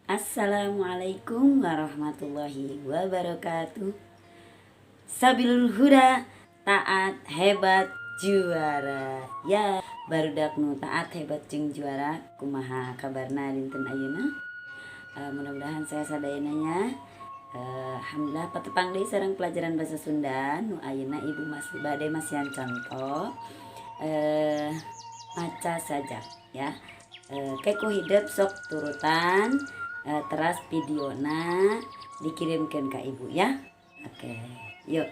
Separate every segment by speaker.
Speaker 1: Assalamualaikum warahmatullahi wabarakatuh. Sabilul huda, taat hebat juara. Ya, barudak nu taat hebat jeung juara. Kumaha kabarna dinten ayeuna? Mudah-mudahan saya sadayananya. Alhamdulillah patepang deui sareng pelajaran bahasa Sunda nu ayeuna ibu masih bade masihan contoh. Maca saja ya. Keku hidup sok turutan teras videona dikirimkan ke ibu ya. Oke, yuk.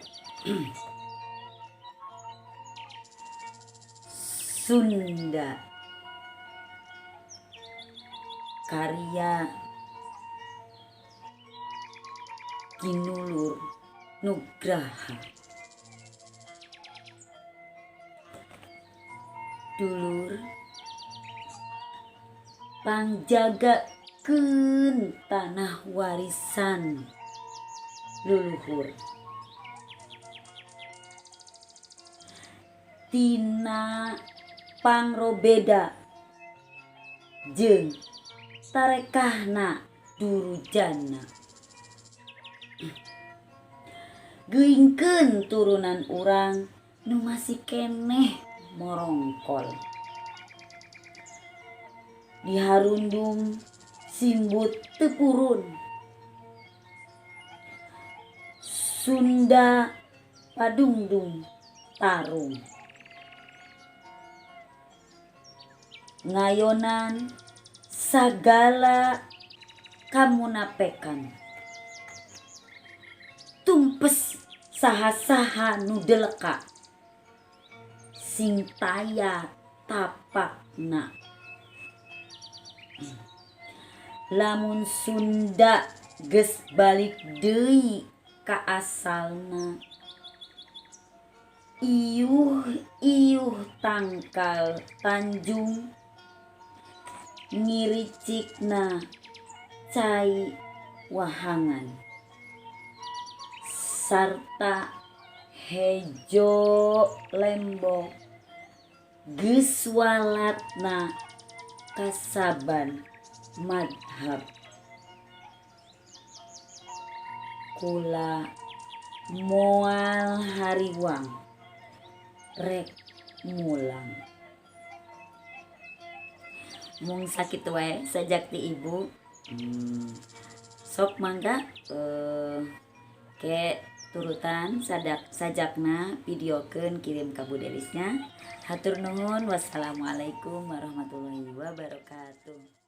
Speaker 1: Sunda, karya Kinulur Nugraha. Dulur pangjagakeun tanah warisan luluhur, tina pangrobeda jeung tarekahna durujana. Geuingkeun turunan urang nu masih keneh morongkol, diharundung simbut tepurun. Sunda padungdung tarung, ngayonan sagala kamunapekan. Tumpes saha-saha nu deleka, sing taya tapakna. Lamun Sunda geus balik deui ka asalna, iuh tangkal Tanjung, ngiricikna cai wahangan, sarta hejo lembok geus walatna kasaban madhab. Kula moal hariwang rek mulang. Mung sakitu wae sajak ti ibu. Sok mangga ke turutan sajakna videokeun kirim ka Bu Delisnya. Hatur nuhun. Wassalamualaikum warahmatullahi wabarakatuh.